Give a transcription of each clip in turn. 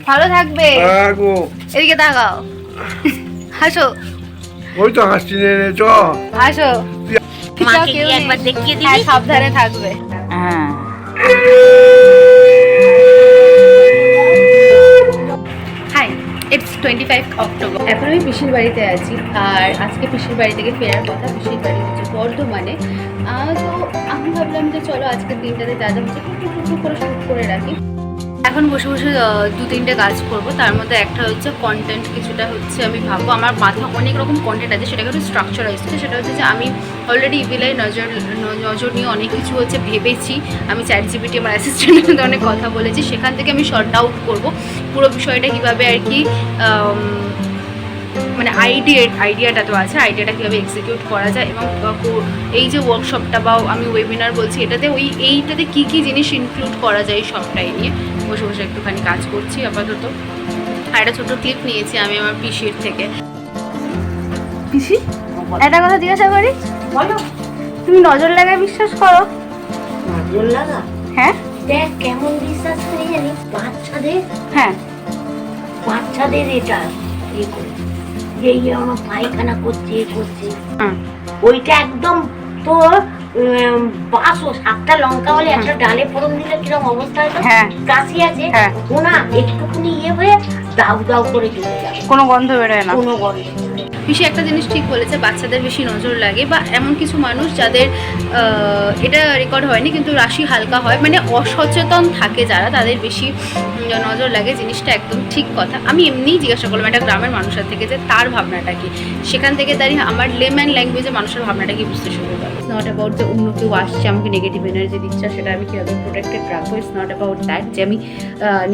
ভালো থাকবে। থাকবো। এদিকে তাকাও, হাসো। ওই তো হাসছি নে চ। হাসো। মাকে গিয়ে একবার দেখিয়ে দিবি। হ্যাঁ, সাবধানে থাকবে। হ্যাঁ। Hi, it's 25 October. এখন আমি পিসির বাড়িতে আছি, আর আজকে পিসির বাড়ি থেকে ফেরার কথা। পিসির বাড়ি হচ্ছে বর্ধমানে। তো আমি ভাবলাম যে চলো আজকের দিনটাতে যা যা হচ্ছে টুকটুক করে শ্যুট করে রাখি। এখন বসে বসে 2-3টে কাজ করবো। তার মধ্যে একটা হচ্ছে কন্টেন্ট, কিছুটা হচ্ছে আমি ভাববো আমার মাথা অনেক রকম কন্টেন্ট আছে, সেটাকে একটু স্ট্রাকচারাইজ করে। সেটা হচ্ছে যে আমি অলরেডি ইভিলাই নজর নিয়ে অনেক কিছু হচ্ছে ভেবেছি। আমি ChatGPT আমার অ্যাসিস্ট্যান্টের মধ্যে অনেক কথা বলেছি, সেখান থেকে আমি শর্ট আউট করবো পুরো বিষয়টা কীভাবে আর কি, মানে আইডিয়াটা তো আছে, আইডিয়াটা কীভাবে এক্সিকিউট করা যায়। এবং এই যে ওয়ার্কশপটা বা আমি ওয়েবিনার বলছি, এটাতে এইটাতে কী কী জিনিস ইনক্লুড করা যায় সবটাই নিয়ে বসে বসে একটুখানি কাজ করছি আপাতত। আর একটা ছোটো ক্লিপ নিয়েছি আমি আমার পিসির থেকে। পিসি, একটা কথা জিজ্ঞাসা করি, বলো। তুমি নজর লাগায় বিশ্বাস করো? নজর লাগা? হ্যাঁ। দেখ কেমন বিশ্বাস করি জানি, হ্যাঁ, বাচ্চাদের এটা ইয়ে করে, যে আমার পায়খানা করছে ওইটা একদম তোর 7টা লঙ্কা হলে একটা ডালে ফোড়ন দিলে কিরকম অবস্থা হয়? হ্যাঁ, কাশি আছে, হ্যাঁ, ওনা একটুখানি ইয়ে হয়ে দাউ দাউ করে চলে যাবে, কোনো গন্ধ বেরোয় না। কোনো গন্ধ। পিসি একটা জিনিস ঠিক বলেছে, বাচ্চাদের বেশি নজর লাগে, বা এমন কিছু মানুষ যাদের এটা রেকর্ড হয়নি কিন্তু রাশি হালকা হয়, মানে অসচেতন থাকে যারা, তাদের বেশি নজর লাগে। জিনিসটা একদম ঠিক কথা। আমি এমনিই জিজ্ঞাসা করলাম একটা গ্রামের মানুষের থেকে যে তার ভাবনাটা কি, সেখান থেকে দাঁড়িয়ে আমার লেম্যান ল্যাঙ্গুয়েজে মানুষের ভাবনাটা কি বুঝতে শুরু করে। ইটস নট অ্যাবাউট যে অন্য কেউ আসছে আমাকে নেগেটিভ এনার্জি দিচ্ছে, সেটা আমি কীভাবে প্রোটেক্টেড রাখবো। ইটস নট অ্যাবাউট দ্যাট যে আমি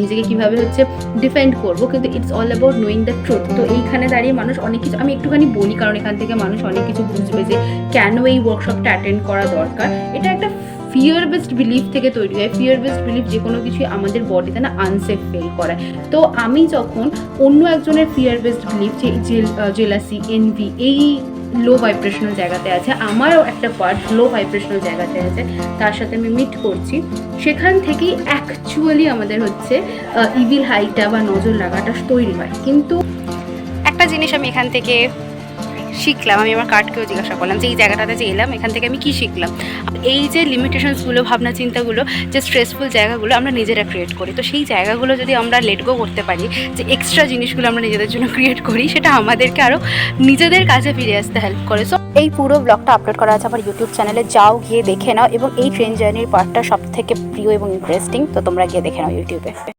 নিজেকে কীভাবে হচ্ছে ডিফেন্ড করবো, কিন্তু it's all about knowing the truth. তো এইখানে দাঁড়িয়ে মানুষ অনেক কিছু, আমি একটুখানি বলি কারণ এখান থেকে মানুষ অনেক কিছু বুঝবে যে কেন এই ওয়ার্কশপটা অ্যাটেন্ড করা দরকার। এটা একটা ফিয়ার বেসড বিলিফ থেকে তৈরি হয়। ফিয়ার বেসড বিলিফ যে কোনো কিছুই আমাদের বডিতে না আনসেফ ফিল করায়। তো আমি যখন অন্য একজনের ফিয়ার বেসড বিলিফ, যে জেলাসি, এনভি, এই লো ভাইব্রেশনাল জায়গাতে আছে, আমারও একটা পার্ট লো ভাইব্রেশনাল জায়গাতে আছে, তার সাথে আমি মিট করছি, সেখান থেকেই অ্যাকচুয়ালি আমাদের হচ্ছে ইভিল হাইটা বা নজর লাগাটা তৈরি হয়। কিন্তু একটা জিনিস আমি এখান থেকে শিখলাম, আমি আমার কার্ডকেও জিজ্ঞাসা করলাম যে এই জায়গাটাতে যে এলাম এখান থেকে আমি কি শিখলাম। এই যে লিমিটেশনসগুলো, ভাবনা চিন্তাগুলো, যে স্ট্রেসফুল জায়গাগুলো আমরা নিজেরা ক্রিয়েট করি, তো সেই জায়গাগুলো যদি আমরা লেট গো করতে পারি, যে এক্সট্রা জিনিসগুলো আমরা নিজেদের জন্য ক্রিয়েট করি, সেটা আমাদেরকে আরও নিজেদের কাছে ফিরে আসতে হেল্প করে। সো এই পুরো ব্লগটা আপলোড করা আছে আমার ইউটিউব চ্যানেলে, যাও গিয়ে দেখে নাও। এবং এই ট্রেন জার্নির পার্টটা সব থেকে প্রিয় এবং ইন্টারেস্টিং, তো তোমরা গিয়ে দেখে নাও ইউটিউবে।